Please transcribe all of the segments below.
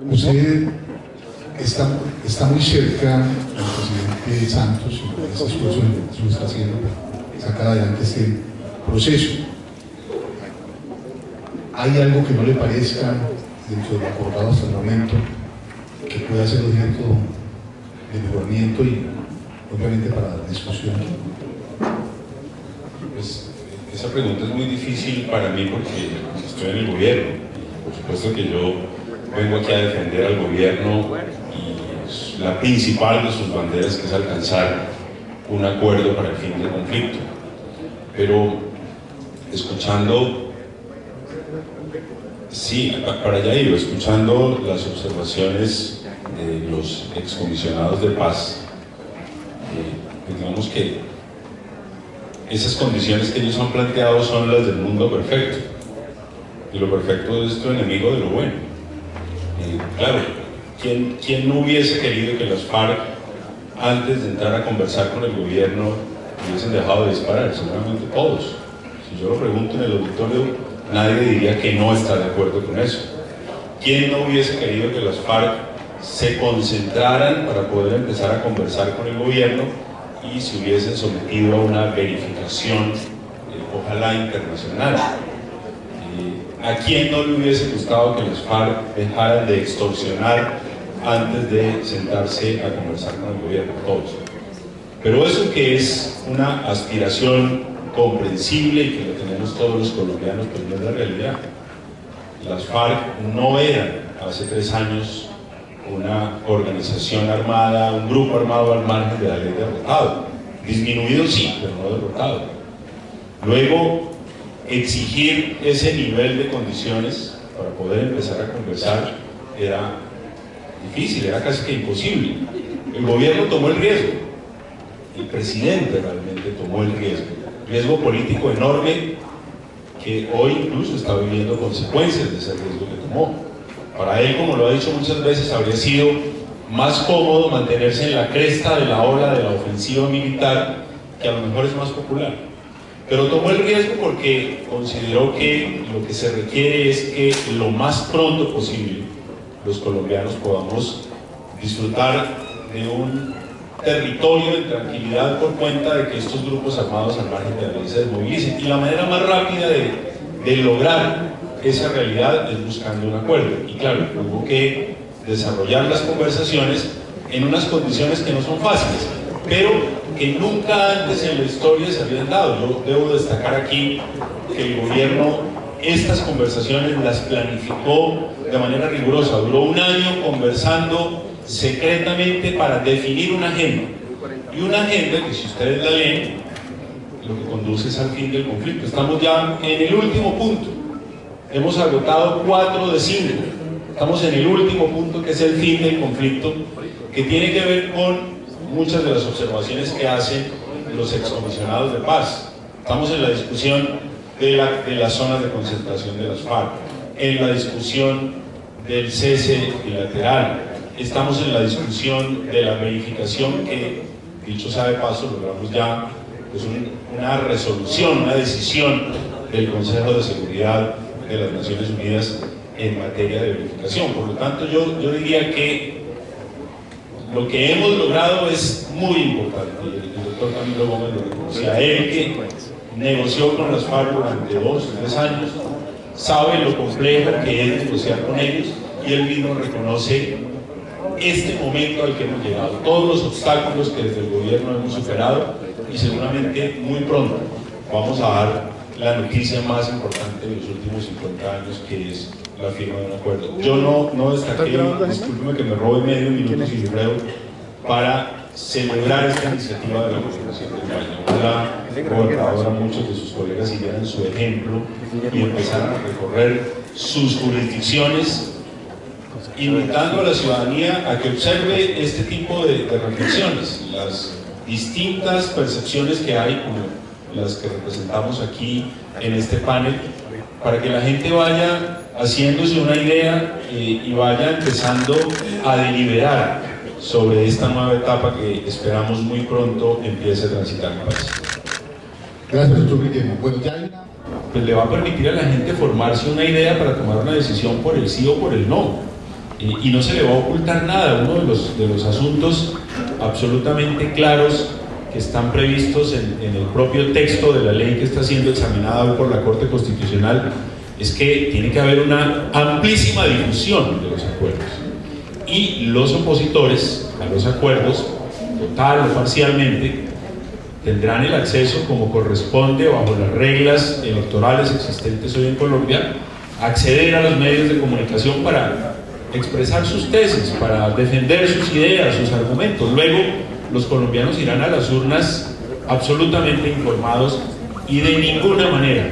Usted está muy cerca del presidente Santos y ese esfuerzo que lo está haciendo para sacar adelante este proceso. ¿Hay algo que no le parezca dentro de lo acordado hasta el momento que pueda ser objeto de mejoramiento y obviamente para la discusión? Pues, esa pregunta es muy difícil para mí porque estoy en el gobierno. Por supuesto que yo vengo aquí a defender al gobierno y la principal de sus banderas, que es alcanzar un acuerdo para el fin del conflicto. Pero escuchando, sí, para allá iba, escuchando las observaciones de los excomisionados de paz, pues digamos que esas condiciones que ellos han planteado son las del mundo perfecto, y lo perfecto es tu enemigo de lo bueno. Claro, ¿quién no hubiese querido que las FARC, antes de entrar a conversar con el gobierno, hubiesen dejado de disparar? Seguramente todos. Si yo lo pregunto en el auditorio, nadie diría que no está de acuerdo con eso. ¿Quién no hubiese querido que las FARC se concentraran para poder empezar a conversar con el gobierno y se hubiesen sometido a una verificación, ojalá internacional? ¿A quién no le hubiese gustado que las FARC dejaran de extorsionar antes de sentarse a conversar con el gobierno? Todos. Pero eso, que es una aspiración comprensible y que lo tenemos todos los colombianos, pues no es la realidad. Las FARC no eran hace 3 años una organización armada, un grupo armado al margen de la ley, derrotado. Disminuido sí, pero no derrotado. Luego, exigir ese nivel de condiciones para poder empezar a conversar era difícil, era casi que imposible. El gobierno tomó el riesgo, el presidente realmente tomó el riesgo político enorme, que hoy incluso está viviendo consecuencias de ese riesgo que tomó. Para él, como lo ha dicho muchas veces, habría sido más cómodo mantenerse en la cresta de la ola de la ofensiva militar, que a lo mejor es más popular. Pero tomó el riesgo porque consideró que lo que se requiere es que lo más pronto posible los colombianos podamos disfrutar de un territorio de tranquilidad por cuenta de que estos grupos armados al margen de la ley se desmovilicen. Y la manera más rápida de lograr esa realidad es buscando un acuerdo. Y claro, hubo que desarrollar las conversaciones en unas condiciones que no son fáciles, pero que nunca antes en la historia se habían dado. Yo debo destacar aquí que el gobierno estas conversaciones las planificó de manera rigurosa. Duró 1 año conversando secretamente para definir una agenda. Y una agenda que, si ustedes la leen, lo que conduce es al fin del conflicto. Estamos ya en el último punto. Hemos agotado 4 de 5. Estamos en el último punto, que es el fin del conflicto, que tiene que ver con muchas de las observaciones que hacen los excomisionados de paz. Estamos en la discusión de las zonas de concentración de las FARC, en la discusión del cese bilateral, estamos en la discusión de la verificación que, dicho sea de paso, logramos ya pues una resolución, una decisión del Consejo de Seguridad de las Naciones Unidas en materia de verificación. Por lo tanto, yo diría que lo que hemos logrado es muy importante, y el doctor Camilo Gómez lo reconocía. Él, que negoció con las FARC durante 2 o 3 años, sabe lo complejo que es negociar con ellos, y él mismo reconoce este momento al que hemos llegado, todos los obstáculos que desde el gobierno hemos superado, y seguramente muy pronto vamos a dar la noticia más importante de los últimos 50 años, que es la firma de un acuerdo. Yo no destaqué, discúlpeme que me robe medio minuto, si Wilfredo, para celebrar esta iniciativa de la Gobernación del Valle. Ojalá, gobernadora, muchos de sus colegas siguieran su ejemplo y empezaran a recorrer sus jurisdicciones, invitando a la ciudadanía a que observe este tipo de reflexiones, las distintas percepciones que hay, como las que representamos aquí en este panel, para que la gente vaya haciéndose una idea y vaya empezando a deliberar sobre esta nueva etapa que esperamos muy pronto empiece a transitar en paz. Gracias, doctor Guillermo. Bueno, ya hay una... Pues le va a permitir a la gente formarse una idea para tomar una decisión por el sí o por el no. y no se le va a ocultar nada. Uno de los asuntos absolutamente claros que están previstos en el propio texto de la ley que está siendo examinada hoy por la Corte Constitucional es que tiene que haber una amplísima difusión de los acuerdos, y los opositores a los acuerdos, total o parcialmente, tendrán el acceso, como corresponde bajo las reglas electorales existentes hoy en Colombia, a acceder a los medios de comunicación para expresar sus tesis, para defender sus ideas, sus argumentos. Luego los colombianos irán a las urnas absolutamente informados, y de ninguna manera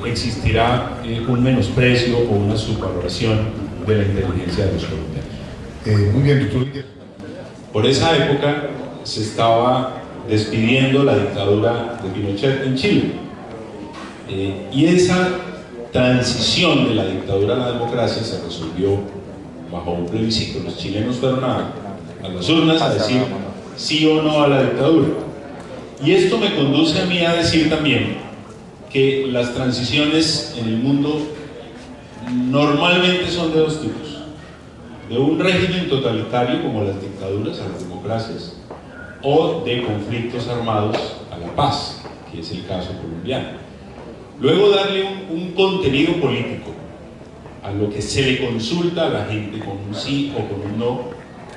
existirá un menosprecio o una subvaloración de la inteligencia de los colombianos. Muy bien, doctor. Por esa época se estaba despidiendo la dictadura de Pinochet en Chile, y esa transición de la dictadura a la democracia se resolvió bajo un plebiscito. Los chilenos fueron a las urnas a decir sí o no a la dictadura, y esto me conduce a mí a decir también que las transiciones en el mundo normalmente son de dos tipos: de un régimen totalitario como las dictaduras a las democracias, o de conflictos armados a la paz, que es el caso colombiano. Luego darle un contenido político a lo que se le consulta a la gente con un sí o con un no,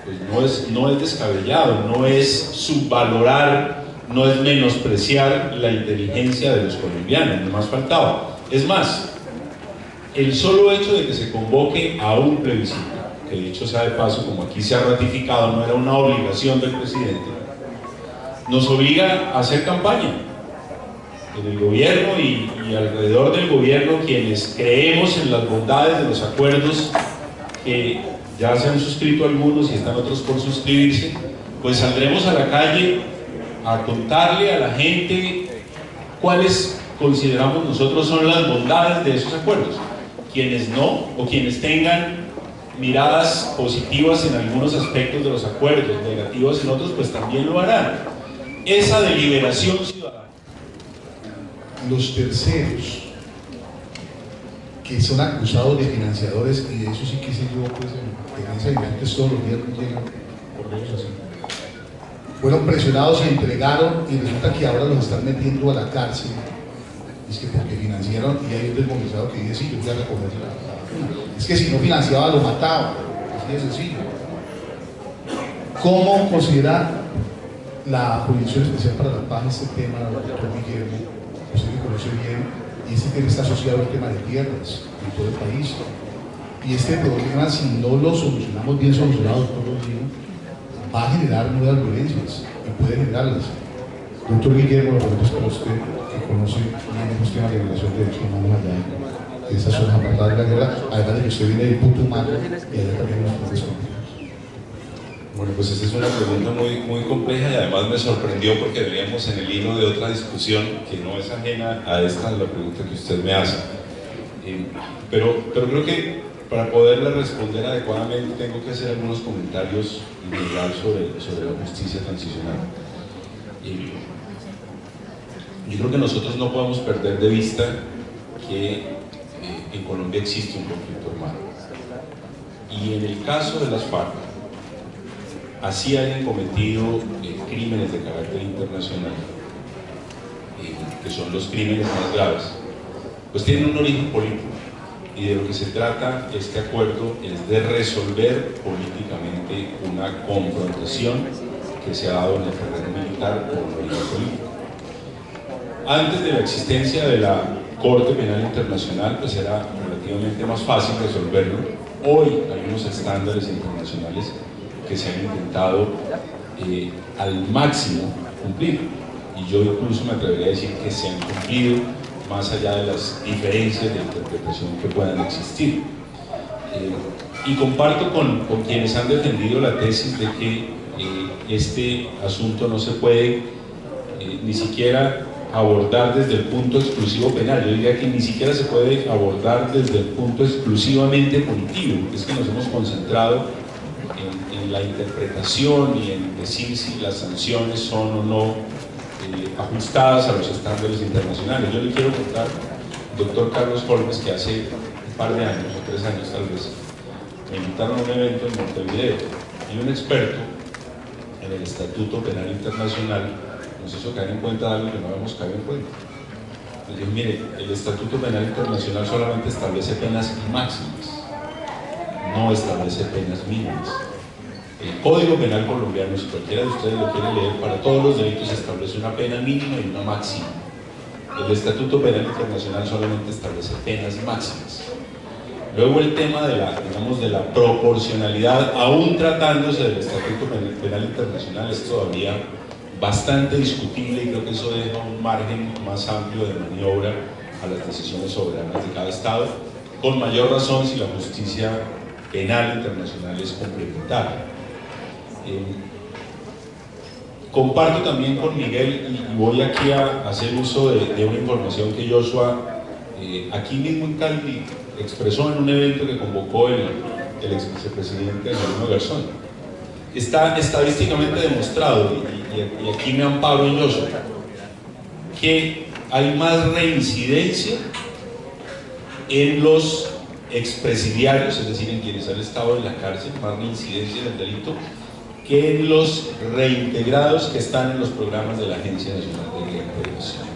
pues no es descabellado, no es subvalorar, no es menospreciar la inteligencia de los colombianos, no más faltaba. Es más, el solo hecho de que se convoque a un plebiscito, que dicho sea de paso, como aquí se ha ratificado, no era una obligación del presidente, nos obliga a hacer campaña en el gobierno y alrededor del gobierno, quienes creemos en las bondades de los acuerdos que ya se han suscrito algunos y están otros por suscribirse, pues saldremos a la calle a contarle a la gente cuáles consideramos nosotros son las bondades de esos acuerdos. Quienes no, o quienes tengan miradas positivas en algunos aspectos de los acuerdos, negativas en otros, pues también lo harán. Esa deliberación ciudadana. Los terceros que son acusados de financiadores, y de eso sí que sé yo, pues en esa evidencia todos los días llegan por ellos así, fueron presionados, se entregaron, y resulta que ahora los están metiendo a la cárcel. Es que porque financiaron, y hay un desmovilizado que dice sí, yo voy a recoger la vacuna. Es que si no financiaba lo mataba, así de sencillo. ¿Cómo considera la Jurisdicción Especial para la Paz este tema, doctor Guillermo? Usted que conoce bien, y este tema está asociado al tema de tierras en todo el país. Y este problema, si no lo solucionamos bien solucionado, doctor Rodrigo, va a generar nuevas violencias, y puede generarlas. Doctor Guillermo, lo pregunto es para usted, que conoce bien los temas de violación de derechos humanos allá en esa zona apartada de la guerra, además de que usted viene del Putumayo y allá también los profesores. Bueno, pues esta es una pregunta muy compleja, y además me sorprendió porque veníamos en el hilo de otra discusión que no es ajena a esta, la pregunta que usted me hace. Pero creo que para poderle responder adecuadamente tengo que hacer algunos comentarios en general sobre la justicia transicional. Yo creo que nosotros no podemos perder de vista que en Colombia existe un conflicto armado, y en el caso de las FARC, así hayan cometido crímenes de carácter internacional, que son los crímenes más graves, pues tienen un origen político, y de lo que se trata este acuerdo es de resolver políticamente una confrontación que se ha dado en el terreno militar por un origen político. Antes de la existencia de la Corte Penal Internacional, pues era relativamente más fácil resolverlo. Hoy hay unos estándares internacionales que se han intentado al máximo cumplir, y yo incluso me atrevería a decir que se han cumplido más allá de las diferencias de interpretación que puedan existir. Y comparto con quienes han defendido la tesis de que este asunto no se puede ni siquiera abordar desde el punto exclusivo penal. Yo diría que ni siquiera se puede abordar desde el punto exclusivamente punitivo, porque es que nos hemos concentrado en la interpretación y en decir si las sanciones son o no ajustadas a los estándares internacionales. Yo le quiero contar, doctor Carlos Holmes, que hace un par de años, o 3 años tal vez, me invitaron a un evento en Montevideo y un experto en el Estatuto Penal Internacional nos hizo caer en cuenta de algo que no habíamos caído en cuenta. Nos dijo, mire, el Estatuto Penal Internacional solamente establece penas máximas, no establece penas mínimas. El Código Penal colombiano, si cualquiera de ustedes lo quiere leer, para todos los delitos establece una pena mínima y una máxima. El Estatuto Penal Internacional solamente establece penas máximas. Luego el tema de la, digamos, de la proporcionalidad, aún tratándose del Estatuto Penal Internacional, es todavía bastante discutible y creo que eso deja un margen más amplio de maniobra a las decisiones soberanas de cada Estado, con mayor razón si la justicia penal internacional es complementaria. Comparto también con Miguel, y voy aquí a hacer uso de una información que Joshua aquí mismo en Cali expresó en un evento que convocó el ex vicepresidente Angelino Garzón. Está estadísticamente demostrado, y aquí me amparo en Joshua, que hay más reincidencia en los expresidiarios, es decir, en quienes han estado en la cárcel, más reincidencia del delito, que en los reintegrados que están en los programas de la Agencia Nacional de Reintegración.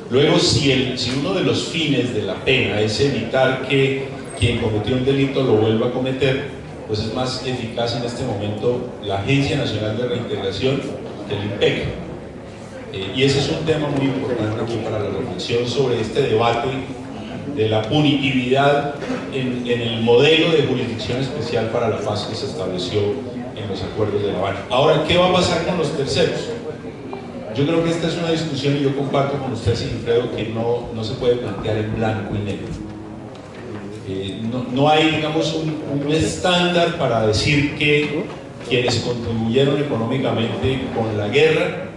Luego, si uno de los fines de la pena es evitar que quien cometió un delito lo vuelva a cometer, pues es más eficaz en este momento la Agencia Nacional de Reintegración que el INPEC. Y ese es un tema muy importante aquí para la reflexión sobre este debate de la punitividad en el modelo de jurisdicción especial para la paz que se estableció en los acuerdos de La Habana. Ahora, ¿qué va a pasar con los terceros? Yo creo que esta es una discusión, y yo comparto con usted, Sigifredo, que no se puede plantear en blanco y negro. No hay, digamos, un estándar para decir que quienes contribuyeron económicamente con la guerra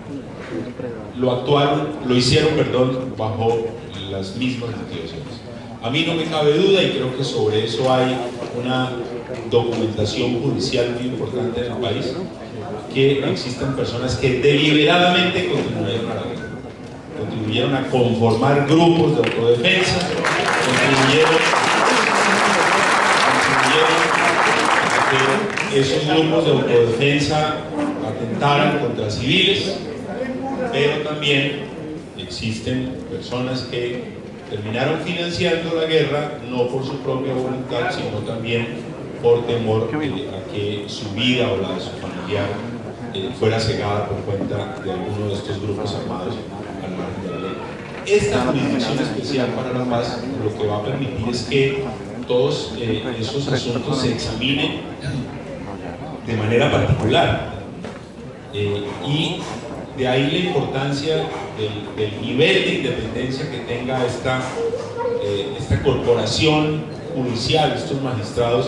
lo hicieron bajo las mismas motivaciones. A mí no me cabe duda, y creo que sobre eso hay una documentación judicial muy importante en el país, que existen personas que deliberadamente contribuyeron a la guerra, contribuyeron a conformar grupos de autodefensa, contribuyeron a que esos grupos de autodefensa atentaran contra civiles, pero también existen personas que terminaron financiando la guerra no por su propia voluntad, sino también por temor a que su vida o la de su familiar fuera cegada por cuenta de alguno de estos grupos armados al margen de la ley. Esta jurisdicción especial para la paz lo que va a permitir es que todos esos asuntos se examinen de manera particular, y de ahí la importancia del nivel de independencia que tenga esta corporación judicial, estos magistrados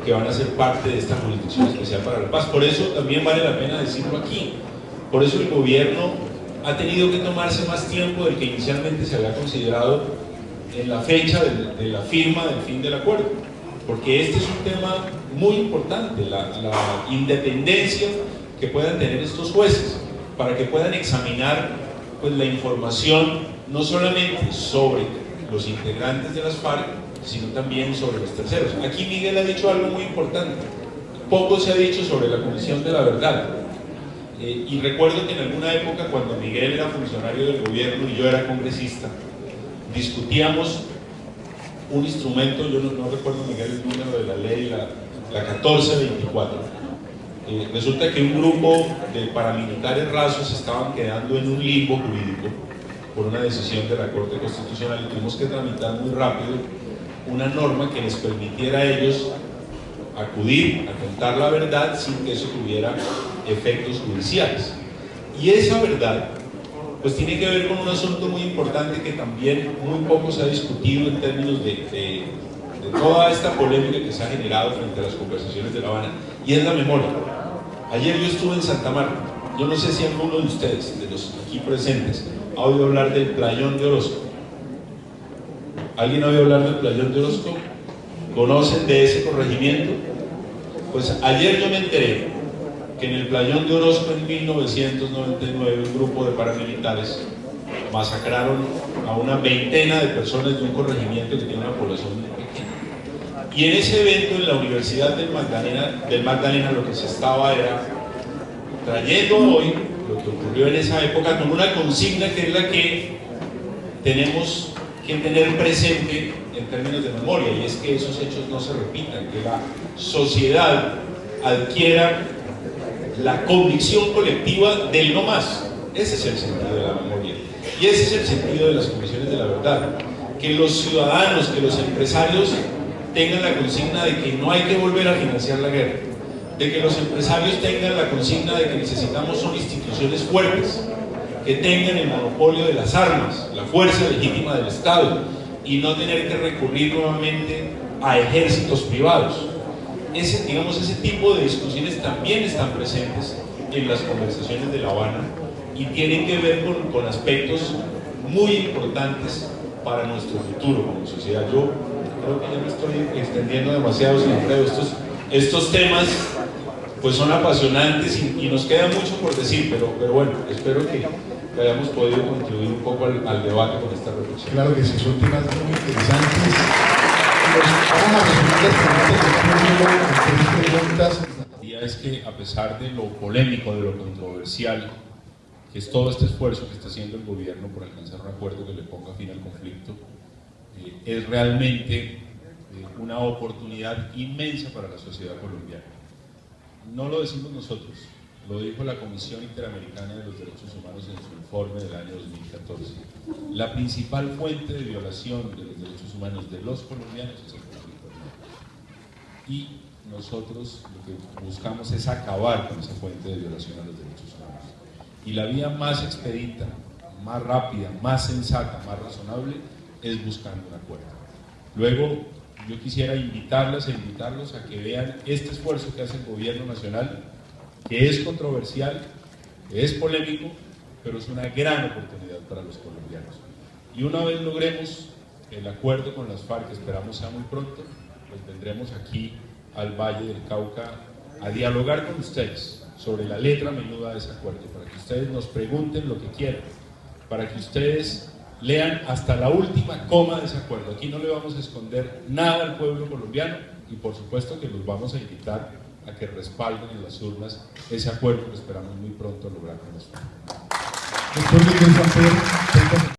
que van a ser parte de esta jurisdicción especial para la paz. Por eso también vale la pena decirlo aquí. Por eso el gobierno ha tenido que tomarse más tiempo del que inicialmente se había considerado en la fecha de la firma del fin del acuerdo, porque este es un tema muy importante, la independencia que puedan tener estos jueces para que puedan examinar, pues, la información no solamente sobre los integrantes de las FARC, sino también sobre los terceros. Aquí Miguel ha dicho algo muy importante. Poco se ha dicho sobre la Comisión de la Verdad. Y recuerdo que en alguna época, cuando Miguel era funcionario del gobierno y yo era congresista, discutíamos un instrumento, yo no recuerdo, Miguel, el número de la ley, la 1424. Resulta que un grupo de paramilitares rasos estaban quedando en un limbo jurídico por una decisión de la Corte Constitucional, y tuvimos que tramitar muy rápido una norma que les permitiera a ellos acudir a contar la verdad sin que eso tuviera efectos judiciales. Y esa verdad, pues, tiene que ver con un asunto muy importante que también muy poco se ha discutido en términos de toda esta polémica que se ha generado frente a las conversaciones de La Habana, y es la memoria. Ayer yo estuve en Santa Marta. Yo no sé si alguno de ustedes, de los aquí presentes, ha oído hablar del Playón de Orozco. ¿Alguien ha oído hablar del Playón de Orozco? ¿Conocen de ese corregimiento? Pues ayer yo me enteré que en el Playón de Orozco, en 1999, un grupo de paramilitares masacraron a una veintena de personas de un corregimiento que tiene una población muy pequeña. Y en ese evento en la Universidad del Magdalena lo que se estaba era trayendo hoy lo que ocurrió en esa época con una consigna que es la que tenemos que tener presente en términos de memoria, y es que esos hechos no se repitan, que la sociedad adquiera la convicción colectiva del no más. Ese es el sentido de la memoria y ese es el sentido de las comisiones de la verdad, que los ciudadanos, que los empresarios tengan la consigna de que no hay que volver a financiar la guerra, de que los empresarios tengan la consigna de que necesitamos son instituciones fuertes, que tengan el monopolio de las armas, la fuerza legítima del Estado, y no tener que recurrir nuevamente a ejércitos privados. Ese tipo de discusiones también están presentes en las conversaciones de La Habana y tienen que ver con aspectos muy importantes para nuestro futuro como sociedad. Yo creo que ya me estoy extendiendo demasiado, señor Alfredo. Estos temas pues son apasionantes y nos queda mucho por decir, pero bueno, espero que hayamos podido contribuir un poco al debate con esta reflexión. Claro que sí, son temas muy interesantes. Vamos a responder las preguntas. La idea es que, a pesar de lo polémico, de lo controversial, que es todo este esfuerzo que está haciendo el gobierno por alcanzar un acuerdo que le ponga fin al conflicto, es realmente una oportunidad inmensa para la sociedad colombiana. No lo decimos nosotros, lo dijo la Comisión Interamericana de los Derechos Humanos en su informe del año 2014. La principal fuente de violación de los derechos humanos de los colombianos es el conflicto armado. Y nosotros lo que buscamos es acabar con esa fuente de violación a los derechos humanos. Y la vía más expedita, más rápida, más sensata, más razonable, es buscando un acuerdo. Luego, yo quisiera invitarlas e invitarlos a que vean este esfuerzo que hace el gobierno nacional, que es controversial, que es polémico, pero es una gran oportunidad para los colombianos. Y una vez logremos el acuerdo con las FARC, que esperamos sea muy pronto, pues vendremos aquí al Valle del Cauca a dialogar con ustedes sobre la letra menuda de ese acuerdo, para que ustedes nos pregunten lo que quieran, para que ustedes lean hasta la última coma de ese acuerdo. Aquí no le vamos a esconder nada al pueblo colombiano y por supuesto que los vamos a invitar a que respalden en las urnas ese acuerdo que esperamos muy pronto lograr con nosotros.